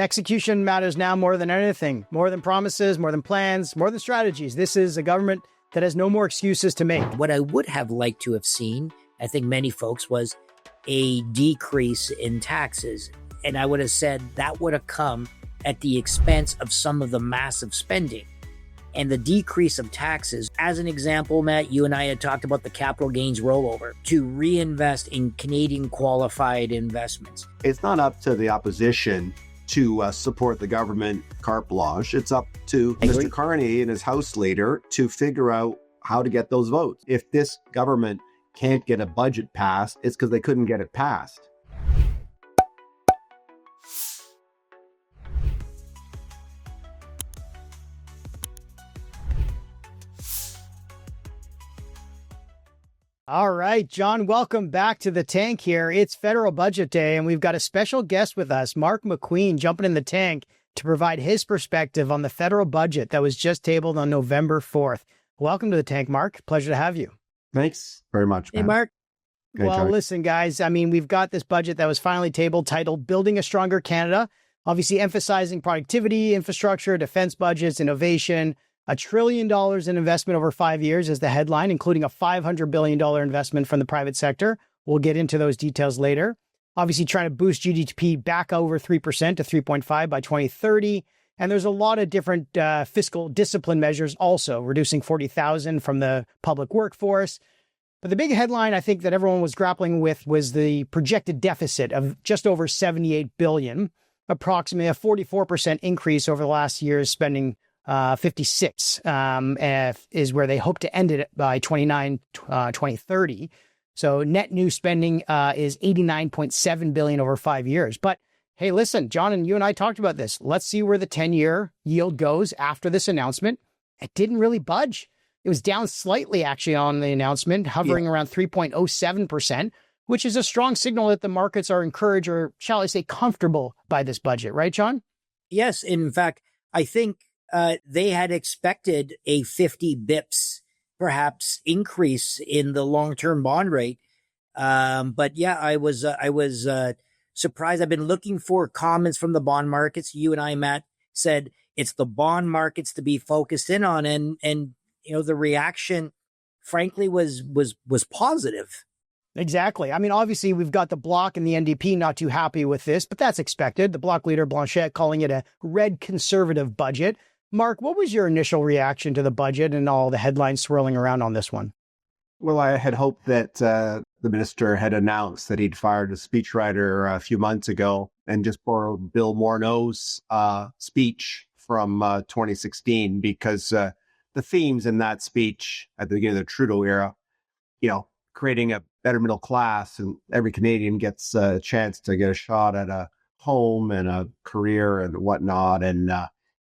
Execution matters now more than anything, more than promises, more than plans, more than strategies. This is a government that has no more excuses to make. What I would have liked to have seen, I think many folks, was a decrease in taxes. And I would have said that would have come at the expense of some of the massive spending. And the decrease of taxes, as an example, Matt, you and I had talked about the capital gains rollover to reinvest in Canadian qualified investments. It's not up to the opposition to support the government carte blanche. It's up to Mr. Carney and his House leader to figure out how to get those votes. If this government can't get a budget passed, it's because they couldn't get it passed. All right, John, welcome back to the tank here. It's federal budget day, and we've got a special guest with us, Mark McQueen, jumping in the tank to provide his perspective on the federal budget that was just tabled on November 4th. Welcome to the tank, Mark. Pleasure to have you. Thanks very much, man. Hey, Mark. Okay, well, Charlie. Listen, guys, I mean, we've got this budget that was finally tabled titled Building a Stronger Canada, obviously emphasizing productivity, infrastructure, defense budgets, innovation. $1 trillion in investment over 5 years is the headline, including a $500 billion investment from the private sector. We'll get into those details later. Obviously trying to boost GDP back over 3% to 3.5 by 2030. And there's a lot of different fiscal discipline measures also, reducing 40,000 from the public workforce. But the big headline I think that everyone was grappling with was the projected deficit of just over $78 billion, approximately a 44% increase over the last year's spending. 56 is where they hope to end it by 2030. So net new spending is $89.7 billion over 5 years. But hey, listen, John, and you and I talked about this. Let's see where the 10-year yield goes after this announcement. It didn't really budge. It was down slightly, actually, on the announcement, hovering around 3.07%, which is a strong signal that the markets are encouraged, or shall I say comfortable, by this budget. Right, John? Yes. In fact, I think they had expected a 50 bips, perhaps, increase in the long-term bond rate. But yeah, I was surprised. I've been looking for comments from the bond markets. You and I, Matt, said it's the bond markets to be focused in on, and you know the reaction, frankly, was positive. Exactly. I mean, obviously, we've got the Bloc and the NDP not too happy with this, but that's expected. The Bloc leader, Blanchet, calling it a red conservative budget. Mark, what was your initial reaction to the budget and all the headlines swirling around on this one? Well, I had hoped that the minister had announced that he'd fired a speechwriter a few months ago and just borrowed Bill Morneau's speech from 2016, because the themes in that speech at the beginning of the Trudeau era, you know, creating a better middle class, and every Canadian gets a chance to get a shot at a home and a career and whatnot, and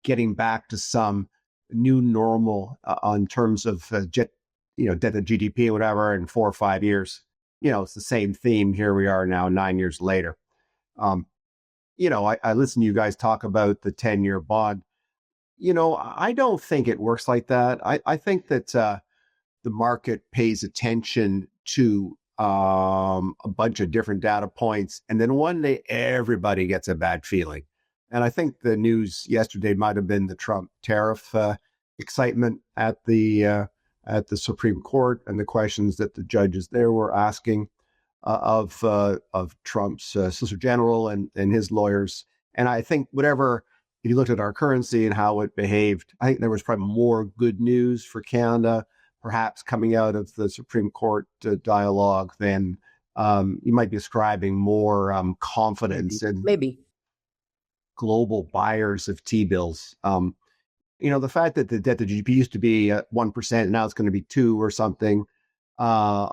getting back to some new normal in terms of debt to GDP or whatever in 4 or 5 years. You know, it's the same theme. Here we are now, 9 years later. I listen to you guys talk about the 10-year bond. You know, I don't think it works like that. I think that the market pays attention to a bunch of different data points, and then one day everybody gets a bad feeling. And I think the news yesterday might have been the Trump tariff excitement at the Supreme Court, and the questions that the judges there were asking of Trump's Solicitor General and his lawyers. And I think if you looked at our currency and how it behaved, I think there was probably more good news for Canada, perhaps coming out of the Supreme Court dialogue than you might be ascribing more confidence in global buyers of T-bills. The fact that the debt to GDP used to be 1%, and now it's going to be 2 or something, the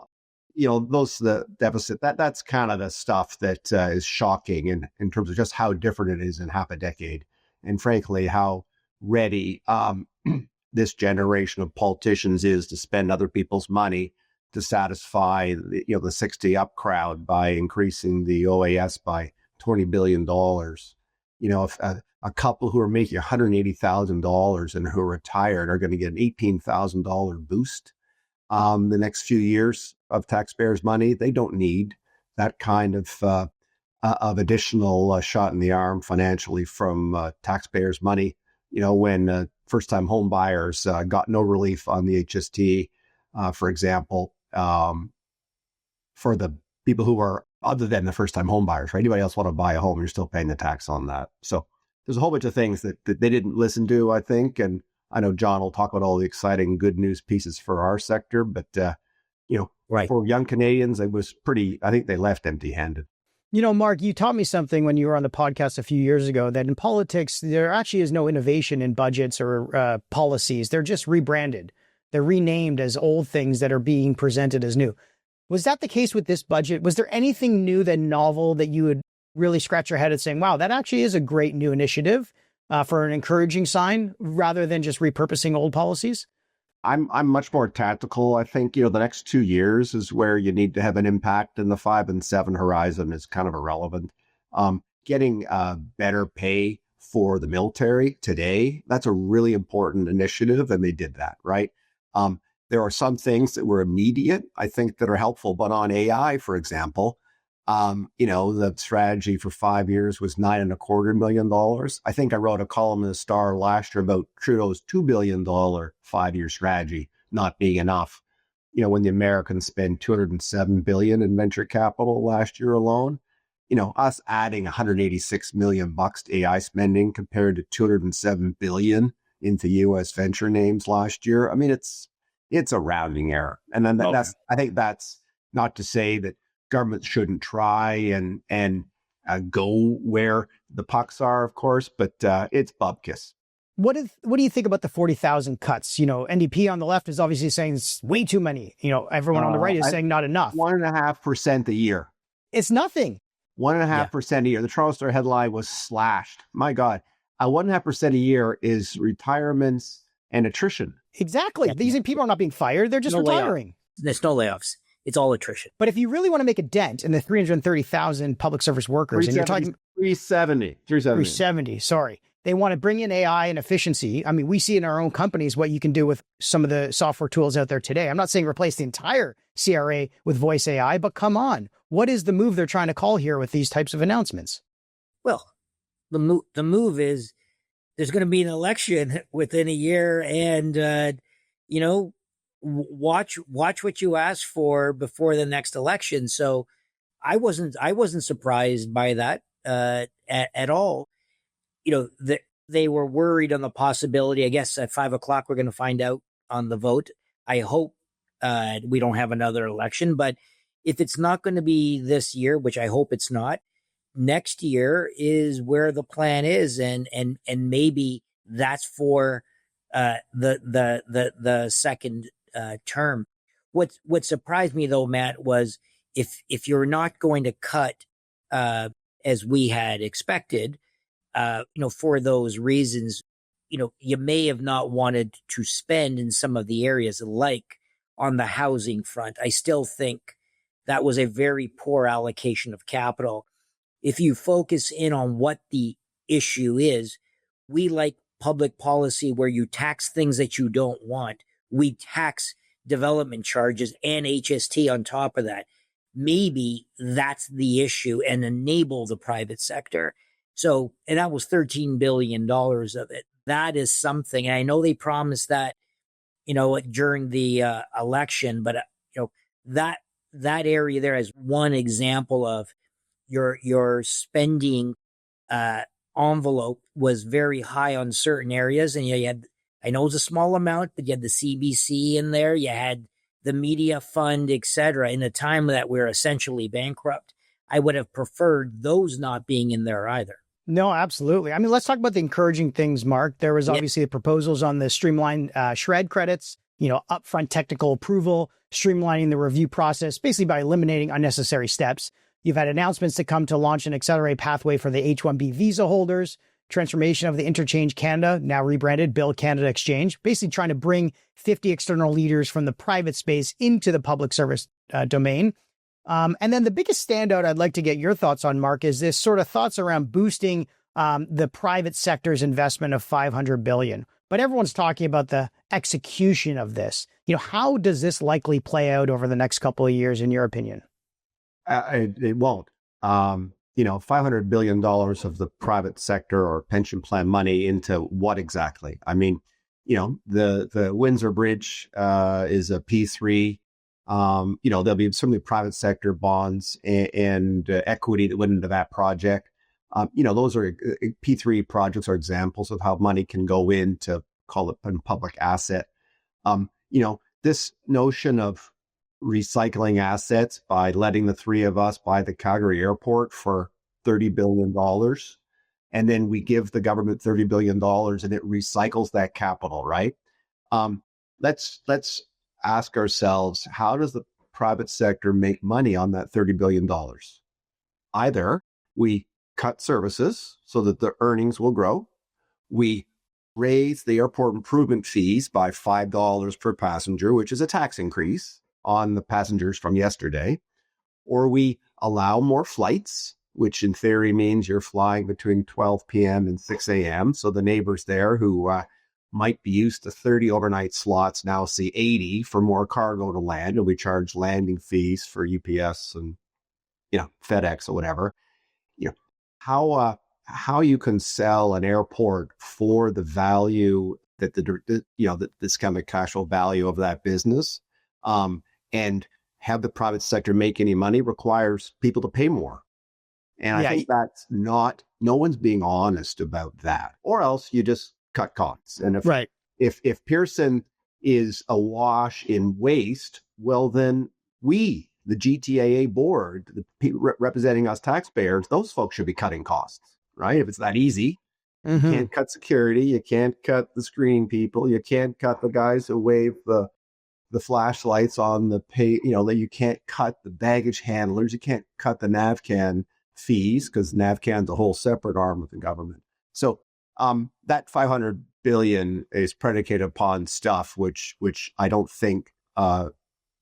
deficit, that's kind of the stuff that is shocking in terms of just how different it is in half a decade. And frankly, how ready this generation of politicians is to spend other people's money to satisfy the 60 up crowd by increasing the OAS by $20 billion. If a couple who are making $180,000 and who are retired are going to get an $18,000 boost the next few years of taxpayers' money, they don't need that kind of of additional shot in the arm financially from taxpayers' money. When first-time home buyers got no relief on the HST, for example, for the people who are other than the first-time home buyers, right? Anybody else want to buy a home, you're still paying the tax on that. So there's a whole bunch of things that they didn't listen to, I think. And I know John will talk about all the exciting good news pieces for our sector, but Right. for young Canadians, I think they left empty-handed. Mark, you taught me something when you were on the podcast a few years ago, that in politics, there actually is no innovation in budgets or policies. They're just rebranded. They're renamed as old things that are being presented as new. Was that the case with this budget? Was there anything new novel that you would really scratch your head at saying, wow, that actually is a great new initiative for an encouraging sign rather than just repurposing old policies? I'm much more tactical. I think, the next 2 years is where you need to have an impact, and the 5 and 7 horizon is kind of irrelevant. Getting better pay for the military today, that's a really important initiative, and they did that, right? There are some things that were immediate, I think, that are helpful, but on AI, for example, the strategy for 5 years was $9.25 million. I think I wrote a column in the Star last year about Trudeau's $2 billion 5-year strategy not being enough. When the Americans spend $207 billion in venture capital last year alone, us adding $186 million to AI spending compared to $207 billion into U.S. venture names last year. I mean, it's a rounding error. And then I think that's not to say that governments shouldn't try and go where the pucks are, of course, but it's bupkis. What do you think about the 40,000 cuts? NDP on the left is obviously saying it's way too many. Everyone on the right is saying not enough. 1.5% a year. It's nothing. 1.5% a year. The Toronto Star headline was slashed. My God, 1.5% a year is retirements and attrition. Exactly. These people are not being fired. They're just retiring. There's no layoffs. It's all attrition. But if you really want to make a dent in the 330,000 public service workers, and you're talking 370, sorry. They want to bring in AI and efficiency. I mean, we see in our own companies what you can do with some of the software tools out there today. I'm not saying replace the entire CRA with voice AI, but come on. What is the move they're trying to call here with these types of announcements? Well, the move is there's going to be an election within a year, and watch what you ask for before the next election. So I wasn't surprised by that at all. They were worried on the possibility. I guess at 5:00 we're going to find out on the vote. I hope we don't have another election, but if it's not going to be this year, which I hope it's not, next year is where the plan is, and maybe that's for the second term. What surprised me though, Matt, was if you're not going to cut as we had expected, for those reasons, you may have not wanted to spend in some of the areas like on the housing front. I still think that was a very poor allocation of capital. If you focus in on what the issue is, we like public policy where you tax things that you don't want. We tax development charges and HST on top of that. Maybe that's the issue, and enable the private sector. So, and that was $13 billion of it. That is something. And I know they promised that, during the election, but that area there is one example of your spending envelope was very high on certain areas. And you had, I know it's a small amount, but you had the CBC in there. You had the media fund, et cetera. In a time that we're essentially bankrupt, I would have preferred those not being in there either. No, absolutely. I mean, let's talk about the encouraging things, Mark. There was obviously the proposals on the streamlined shred credits, upfront technical approval, streamlining the review process, basically by eliminating unnecessary steps. You've had announcements to come to launch an accelerated pathway for the H-1B visa holders, transformation of the Interchange Canada, now rebranded Build Canada Exchange, basically trying to bring 50 external leaders from the private space into the public service domain. And then the biggest standout I'd like to get your thoughts on, Mark, is this sort of thoughts around boosting the private sector's investment of $500 billion. But everyone's talking about the execution of this. How does this likely play out over the next couple of years, in your opinion? It won't. $500 billion of the private sector or pension plan money into what exactly? I mean, the Windsor Bridge is a P3. There'll be certainly private sector bonds and equity that went into that project. Those are P3 projects are examples of how money can go into, call it, a public asset. This notion of recycling assets by letting the three of us buy the Calgary airport for $30 billion. And then we give the government $30 billion and it recycles that capital, right? Let's ask ourselves, how does the private sector make money on that $30 billion? Either we cut services so that the earnings will grow. We raise the airport improvement fees by $5 per passenger, which is a tax increase on the passengers from yesterday. Or we allow more flights, which in theory means you're flying between 12 p.m. and 6 a.m. So the neighbors there who might be used to 30 overnight slots now see 80 for more cargo to land, and we charge landing fees for UPS and FedEx or whatever. How you can sell an airport for the value that the discounted cash flow value of that business, and have the private sector make any money requires people to pay more. And I think that's no one's being honest about that, or else you just cut costs. And if Pearson is awash in waste, well, then we, the GTAA board, the people representing us taxpayers, those folks should be cutting costs. Right? If it's that easy, you can't cut security, you can't cut the screening people, you can't cut the guys who wave the flashlights on the pay, you can't cut the baggage handlers, you can't cut the NAVCAN fees because NAVCAN's a whole separate arm of the government. So that $500 billion is predicated upon stuff which I don't think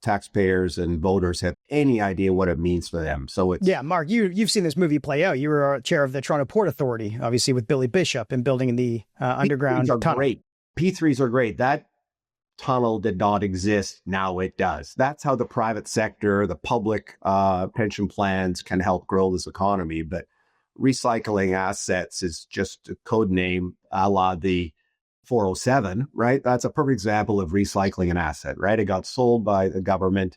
taxpayers and voters have any idea what it means for them. So it's Mark, you've seen this movie play out. You were chair of the Toronto Port Authority, obviously with Billy Bishop, and building the underground tunnel. Great. P3s are great. That tunnel did not exist. Now it does. That's how the private sector, the public pension plans can help grow this economy. But recycling assets is just a code name a la the 407, right? That's a perfect example of recycling an asset, right? It got sold by the government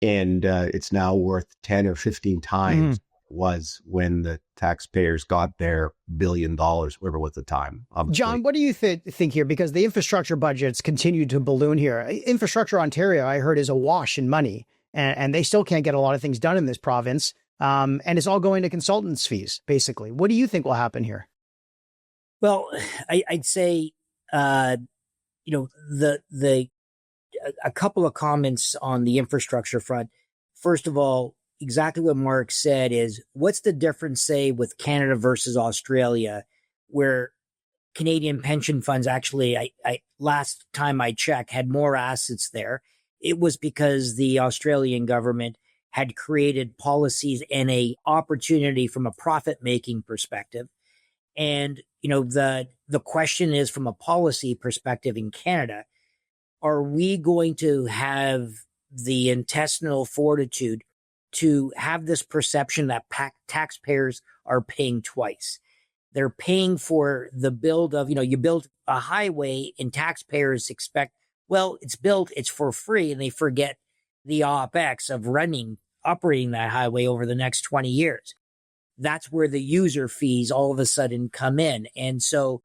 and it's now worth 10 or 15 times was when the taxpayers got their $1 billion, whatever was the time. Obviously. John, what do you think here? Because the infrastructure budgets continue to balloon here. Infrastructure Ontario, I heard, is awash in money, and they still can't get a lot of things done in this province. And it's all going to consultants' fees, basically. What do you think will happen here? Well, I'd say, a couple of comments on the infrastructure front. First of all, exactly what Mark said is, what's the difference, say, with Canada versus Australia, where Canadian pension funds actually, I last time I checked, had more assets there. It was because the Australian government had created policies and a opportunity from a profit-making perspective. And, the question is, from a policy perspective in Canada, are we going to have the intestinal fortitude to have this perception that taxpayers are paying twice? They're paying for the build of, you build a highway and taxpayers expect, well, it's built, it's for free, and they forget the OpEx of operating that highway over the next 20 years. That's where the user fees all of a sudden come in. And so,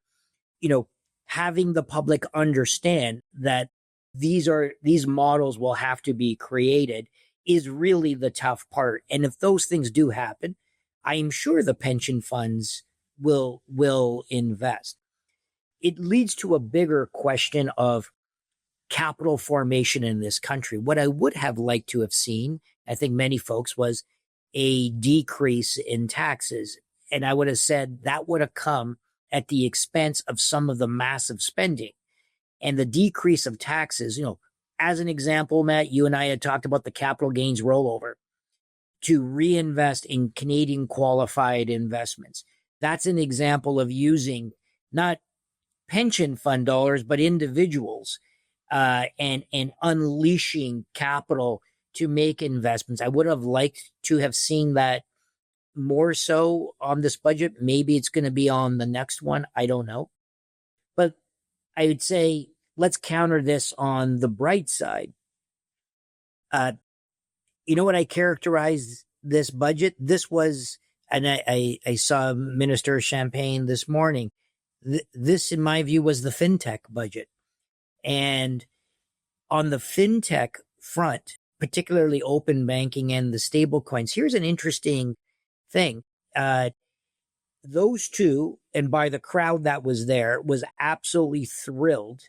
having the public understand that these models will have to be created is really the tough part. And if those things do happen, I'm sure the pension funds will invest. It leads to a bigger question of capital formation in this country. What I would have liked to have seen, I think many folks, was a decrease in taxes. And I would have said that would have come at the expense of some of the massive spending. And the decrease of taxes, as an example, Matt, you and I had talked about the capital gains rollover to reinvest in Canadian qualified investments. That's an example of using not pension fund dollars, but individuals and unleashing capital to make investments. I would have liked to have seen that more so on this budget. Maybe it's going to be on the next one. I don't know. But I would say let's counter this on the bright side. You know what I characterize this budget? This was, and I saw Minister Champagne this morning. This, in my view, was the FinTech budget. And on the FinTech front, particularly open banking and the stablecoins, here's an interesting thing. Those two, and by the crowd that was there, was absolutely thrilled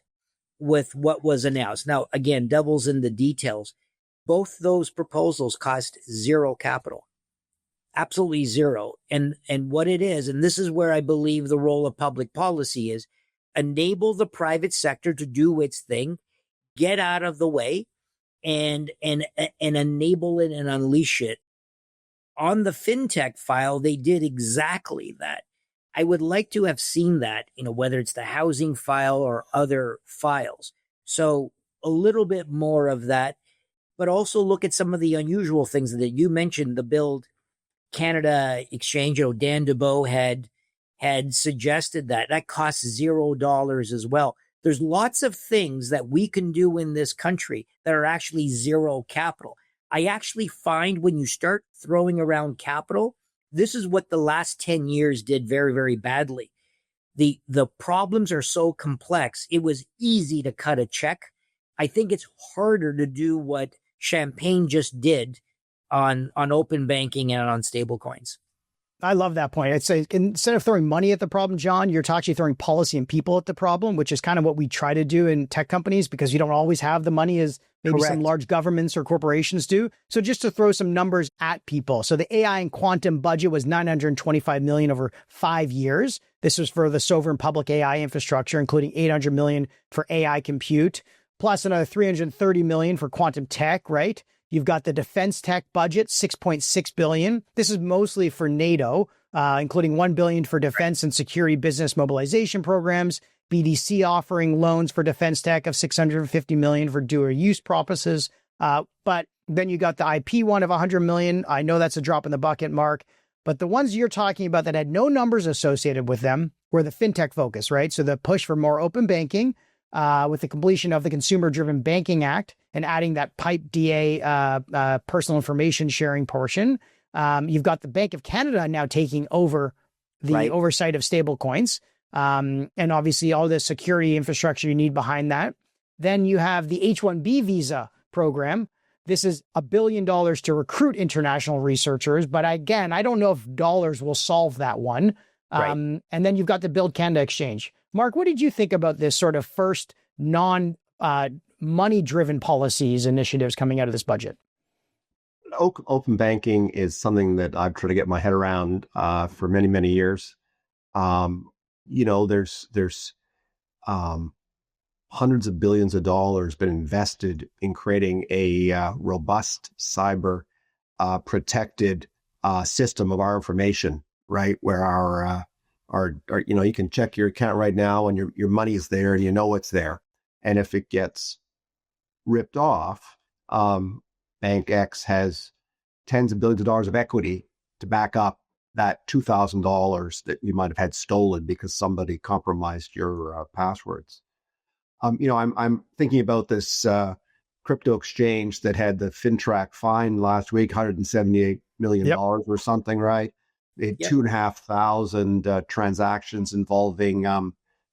with what was announced. Now, again, devil's in the details. Both those proposals cost zero capital, absolutely zero. And what it is, and this is where I believe the role of public policy is, enable the private sector to do its thing, get out of the way, and enable it and unleash it. On the FinTech file, they did exactly that. I would like to have seen that, whether it's the housing file or other files. So a little bit more of that, but also look at some of the unusual things that you mentioned. The Build Canada exchange, Dan Dubois had suggested that costs $0 as well. There's lots of things that we can do in this country that are actually zero capital. I actually find when you start throwing around capital, this is what the last 10 years did very, very badly. The problems are so complex. It was easy to cut a check. I think it's harder to do what Champagne just did on open banking and on stablecoins. I love that point. I'd say instead of throwing money at the problem, John, you're actually throwing policy and people at the problem, which is kind of what we try to do in tech companies because you don't always have the money as maybe Correct. some large governments or corporations do. So just to throw some numbers at people. So the AI and quantum budget was $925 million over 5 years. This was for the sovereign public AI infrastructure, including $800 million for AI compute, plus another $330 million for quantum tech, right? You've got the defense tech budget, $6.6 billion. This is mostly for NATO, including $1 billion for defense and security business mobilization programs, BDC offering loans for defense tech of $650 million for dual use purposes. But then you got the IP one of $100 million. I know that's a drop in the bucket, Mark. But the ones you're talking about that had no numbers associated with them were the fintech focus, right? So the push for more open banking, with the completion of the Consumer-Driven Banking Act and adding that PIPE DA personal information sharing portion. You've got the Bank of Canada now taking over the oversight of stablecoins, and obviously all the security infrastructure you need behind that. Then you have the H-1B visa program. This is $1 billion to recruit international researchers, but again, I don't know if dollars will solve that one. And then you've got the Build Canada exchange. Mark, what did you think about this sort of first non-money-driven policies initiatives coming out of this budget? Open banking is something that I've tried to get my head around for many, many years. There's hundreds of billions of dollars been invested in creating a robust cyber protected system of our information, right? Where our you can check your account right now and your money is there and you know it's there. And if it gets ripped off, Bank X has tens of billions of dollars of equity to back up that $2,000 that you might have had stolen because somebody compromised your passwords. I'm thinking about this crypto exchange that had the FinTrack fine last week, $178 million or something, right? They had 2,500 transactions involving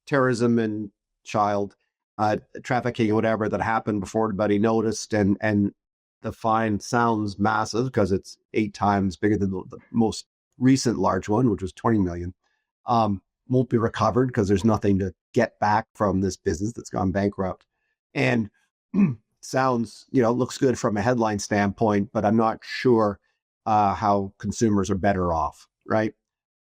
terrorism and child trafficking or whatever that happened before anybody noticed. And the fine sounds massive because it's 8 times bigger than the most recent large one, which was 20 million. Won't be recovered because there's nothing to get back from this business that's gone bankrupt. And sounds, looks good from a headline standpoint, but I'm not sure how consumers are better off, right?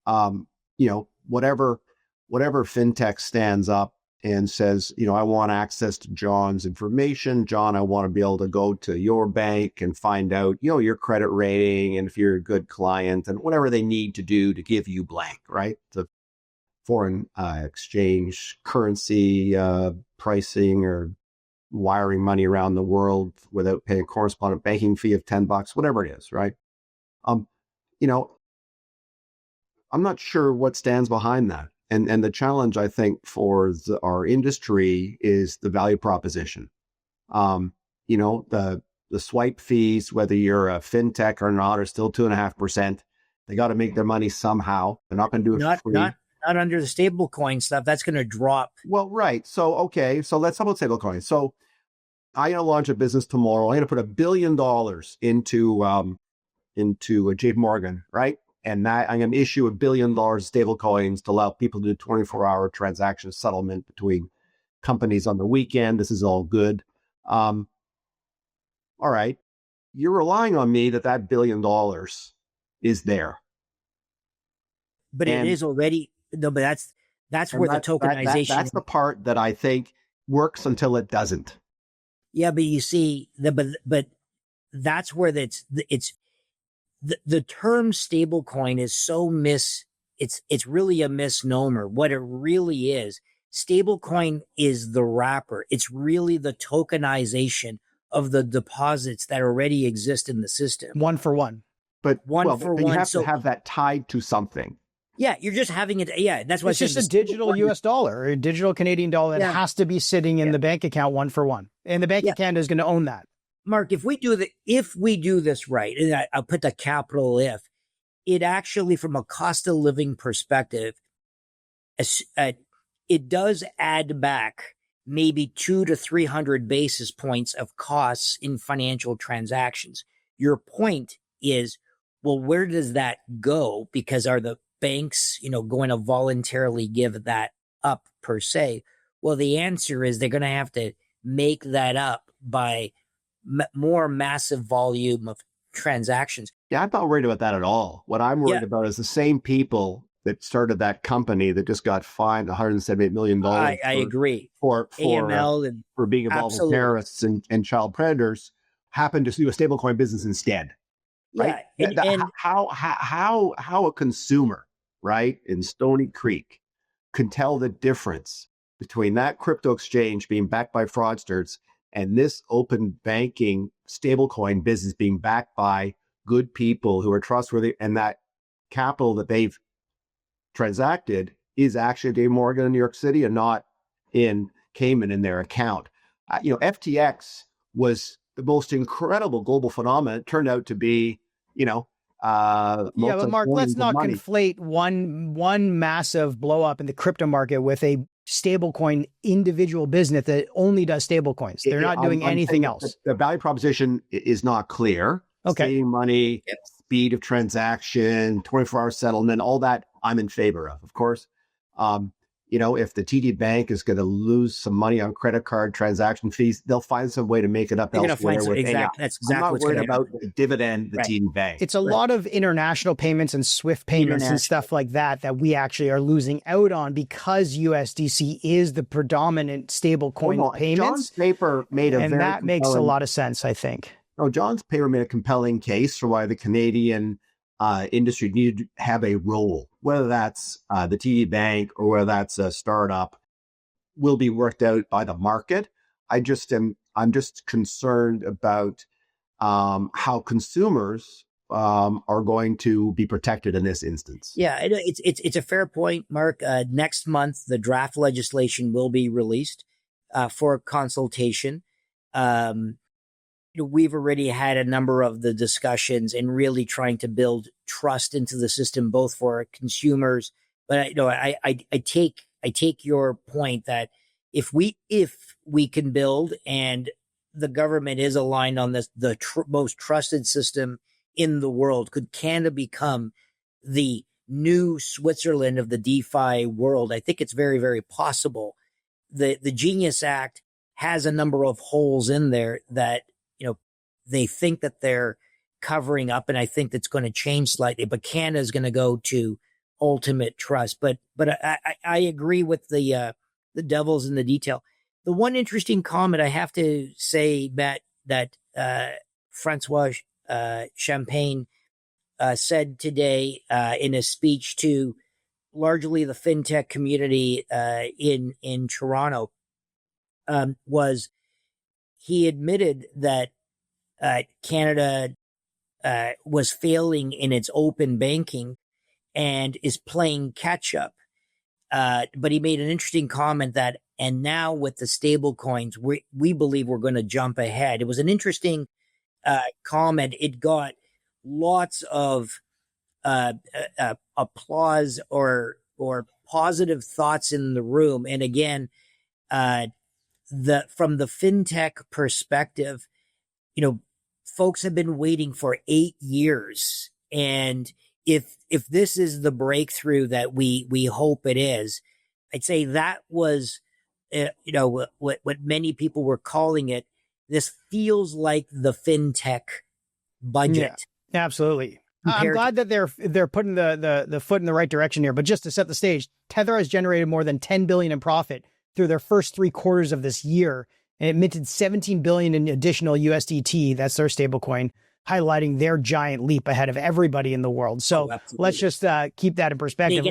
Whatever fintech stands up and says, I want access to John's information. John, I want to be able to go to your bank and find out, your credit rating and if you're a good client and whatever they need to do to give you blank, right? The foreign exchange, currency, pricing, or wiring money around the world without paying a correspondent banking fee of $10, whatever it is, right? I'm not sure what stands behind that. And the challenge, I think, for our industry is the value proposition. You know, the swipe fees, whether you're a fintech or not, are still 2.5%. They got to make their money somehow. They're not going to do it for free. Not under the stablecoin stuff. That's going to drop. Well, right. So, okay. So let's talk about stablecoins. So I'm going to launch a business tomorrow. I'm going to put $1 billion into a JP Morgan, right? And that I'm going to issue $1 billion stablecoins to allow people to do 24-hour transaction settlement between companies on the weekend. This is all good. All right. You're relying on me that $1 billion is there. But it is already, no, but that's where the tokenization. That's the part that I think works until it doesn't. Yeah, but you see, but that's where the term stablecoin is so it's really a misnomer. What it really is, stablecoin is the wrapper. It's really the tokenization of the deposits that already exist in the system. One for one. But you have to have that tied to something. Yeah, you're just having it. Yeah, that's why it's just a digital US dollar or a digital Canadian dollar that has to be sitting in the bank account one for one. And the Bank of Canada is going to own that. Mark, if we do this right, and I'll put the capital if, it actually, from a cost of living perspective, it does add back maybe 200 to 300 basis points of costs in financial transactions. Your point is, well, where does that go? Because are the banks, going to voluntarily give that up per se? Well, the answer is they're going to have to make that up by more massive volume of transactions. Yeah, I'm not worried about that at all. What I'm worried about is the same people that started that company that just got fined $178 million. I agree. For AML and for being involved with terrorists and child predators happen to do a stablecoin business instead. Right? Yeah, and how a consumer, right, in Stony Creek can tell the difference between that crypto exchange being backed by fraudsters and this open banking stablecoin business being backed by good people who are trustworthy, and that capital that they've transacted is actually JP Morgan in New York City and not in Cayman in their account. FTX was the most incredible global phenomenon. It turned out to be, but Mark, let's not conflate one massive blow up in the crypto market with a stablecoin individual business that only does stablecoins. They're not doing anything else. The value proposition is not clear. Okay. Saving money, speed of transaction, 24-hour settlement, all that I'm in favor of course. If the TD Bank is going to lose some money on credit card transaction fees, they'll find some way to make it up elsewhere. That's exactly I'm not worried about the dividend, the TD Bank. It's a lot of international payments and SWIFT payments and stuff like that we actually are losing out on because USDC is the predominant stablecoin payments. John's paper made that makes a lot of sense, I think. No, John's paper made a compelling case for why the Canadian industry needed to have a role, whether that's the TD Bank or whether that's a startup, will be worked out by the market. I'm just concerned about how consumers are going to be protected in this instance. Yeah, it's a fair point, Mark. Next month, the draft legislation will be released for consultation. We've already had a number of the discussions and really trying to build trust into the system, both for consumers. But I take your point that if we can build and the government is aligned on this, the most trusted system in the world, could Canada become the new Switzerland of the DeFi world? I think it's very, very possible. The Genius Act has a number of holes in there that they think that they're covering up, and I think that's going to change slightly. But Canada is going to go to ultimate trust. But I agree with the devil's in the detail. The one interesting comment I have to say, Matt, that Francois Champagne said today in a speech to largely the fintech community in Toronto was he admitted that Canada was failing in its open banking, and is playing catch up. But he made an interesting comment that, and now with the stable coins, we believe we're going to jump ahead. It was an interesting comment. It got lots of applause or positive thoughts in the room. And again, from the fintech perspective, folks have been waiting for 8 years, and if this is the breakthrough that we hope it is, I'd say that was what many people were calling it. This feels like the fintech budget. Yeah, absolutely. I'm glad that they're putting the foot in the right direction here. But just to set the stage, Tether has generated more than $10 billion in profit through their first 3 quarters of this year, and it minted $17 billion in additional USDT. That's their stablecoin, highlighting their giant leap ahead of everybody in the world. So let's just keep that in perspective.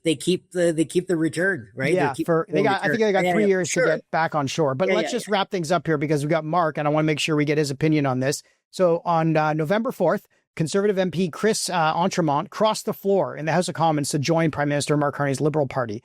They keep the return, right? Yeah, I think they got 3 years to get back on shore. But let's just wrap things up here because we've got Mark, and I want to make sure we get his opinion on this. So on November 4th, Conservative MP Chris Entremont crossed the floor in the House of Commons to join Prime Minister Mark Carney's Liberal Party.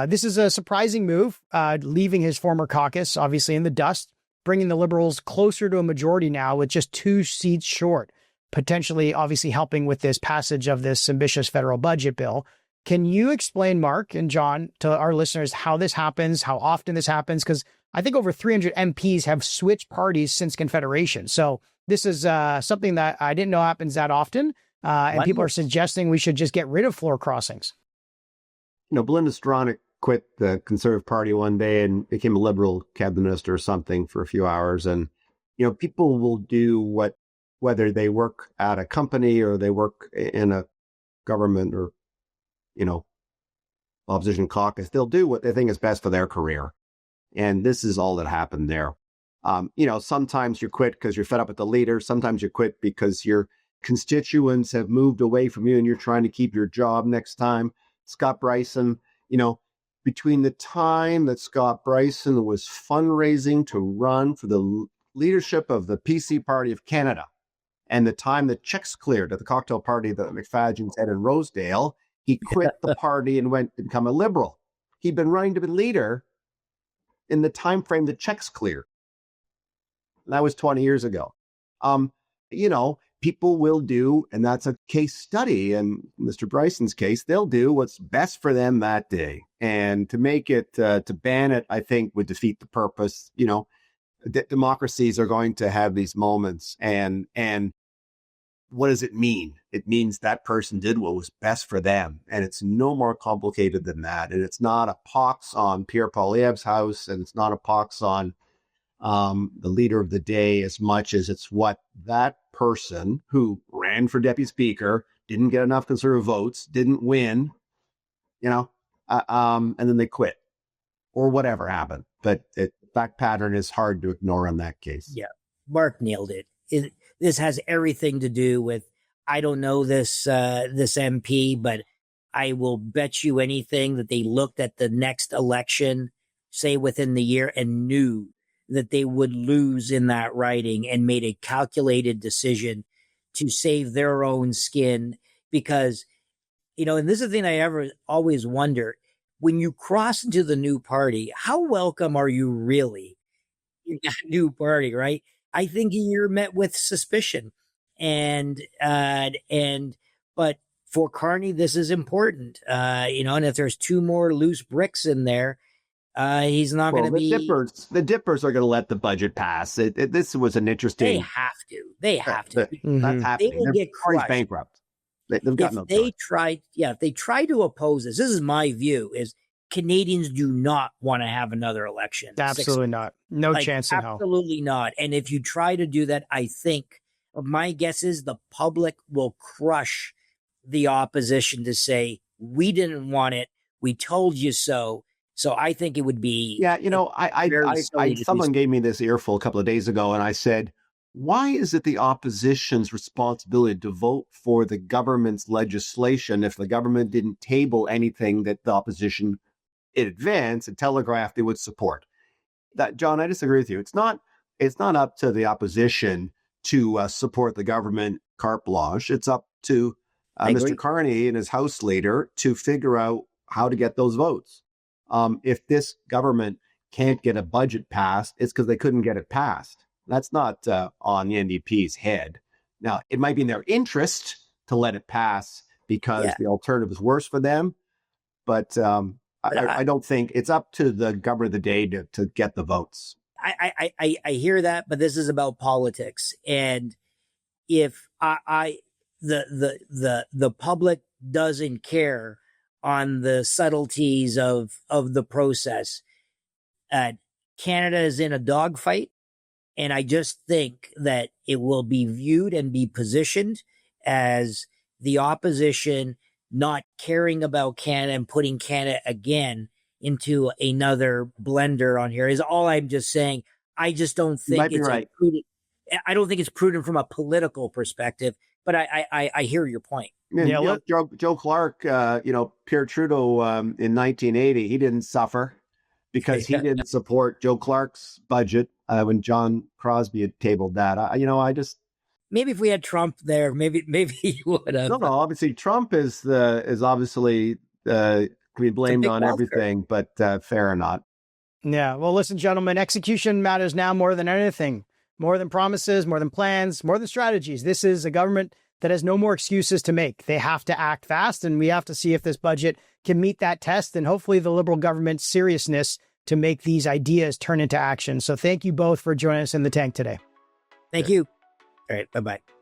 This is a surprising move, leaving his former caucus, obviously, in the dust, bringing the Liberals closer to a majority now with just 2 seats short, potentially, obviously, helping with this passage of this ambitious federal budget bill. Can you explain, Mark and John, to our listeners how this happens, how often this happens? Because I think over 300 MPs have switched parties since Confederation. So this is something that I didn't know happens that often. And people are suggesting we should just get rid of floor crossings. Belinda Stronach quit the Conservative Party one day and became a Liberal cabinet minister or something for a few hours. And, people will do whether they work at a company or they work in a government or, opposition caucus, they'll do what they think is best for their career. And this is all that happened there. Sometimes you quit because you're fed up with the leader. Sometimes you quit because your constituents have moved away from you and you're trying to keep your job next time. Scott Bryson, between the time that Scott Bryson was fundraising to run for the leadership of the PC Party of Canada and the time the checks cleared at the cocktail party that McFadgen's had in Rosedale, he quit the party and went to become a Liberal. He'd been running to be leader in the time frame the checks cleared. That was 20 years ago. People will do, and that's a case study. In Mr. Bryson's case, they'll do what's best for them that day. And to make it, to ban it, I think would defeat the purpose. Democracies are going to have these moments. And what does it mean? It means that person did what was best for them. And it's no more complicated than that. And it's not a pox on Pierre Poilievre's house, and it's not a pox on the leader of the day as much as it's what that person who ran for deputy speaker, didn't get enough Conservative votes, didn't win, and then they quit or whatever happened. But that pattern is hard to ignore in that case. Yeah, Mark nailed it. This has everything to do with, I don't know this MP, but I will bet you anything that they looked at the next election, say within the year, and knew that they would lose in that riding and made a calculated decision to save their own skin. Because, and this is the thing I always wonder, when you cross into the new party, how welcome are you really in that new party, right? I think you're met with suspicion. But for Carney, this is important, and if there's 2 more loose bricks in there, he's not going to be. The Dippers are going to let the budget pass. This was an interesting. They have to. That's happening. They will get crushed. Bankrupt. They've got no choice. If they try to oppose this is my view, is Canadians do not want to have another election. Absolutely not. No chance in hell. Absolutely not. And if you try to do that, I think my guess is the public will crush the opposition to say, we didn't want it. We told you so. So I think it would be. Yeah, someone gave me this earful a couple of days ago, and I said, why is it the opposition's responsibility to vote for the government's legislation if the government didn't table anything that the opposition in advance and telegraphed they would support? That, John, I disagree with you. It's not up to the opposition to support the government carte blanche. It's up to I agree. Mr. Carney and his House leader to figure out how to get those votes. If this government can't get a budget passed, it's because they couldn't get it passed. That's not on the NDP's head. Now, it might be in their interest to let it pass because the alternative is worse for them. But I don't think it's up to the government of the day to get the votes. I hear that, but this is about politics. And if the public doesn't care on the subtleties of the process, Canada is in a dogfight. And I just think that it will be viewed and be positioned as the opposition not caring about Canada and putting Canada again into another blender on here is all I'm just saying. I just don't think it's prudent. I don't think it's prudent from a political perspective, but I hear your point. Yeah, Joe Clark, Pierre Trudeau in 1980, he didn't suffer because he didn't support Joe Clark's budget when John Crosby had tabled that. I just maybe if we had Trump there, maybe he would have. No. Obviously, Trump is obviously can be blamed on everything, but fair or not. Yeah. Well, listen, gentlemen, execution matters now more than anything, more than promises, more than plans, more than strategies. This is a government that has no more excuses to make. They have to act fast, and we have to see if this budget can meet that test, and hopefully the Liberal government's seriousness to make these ideas turn into action. So thank you both for joining us in the tank today. Thank you. All right. Bye-bye.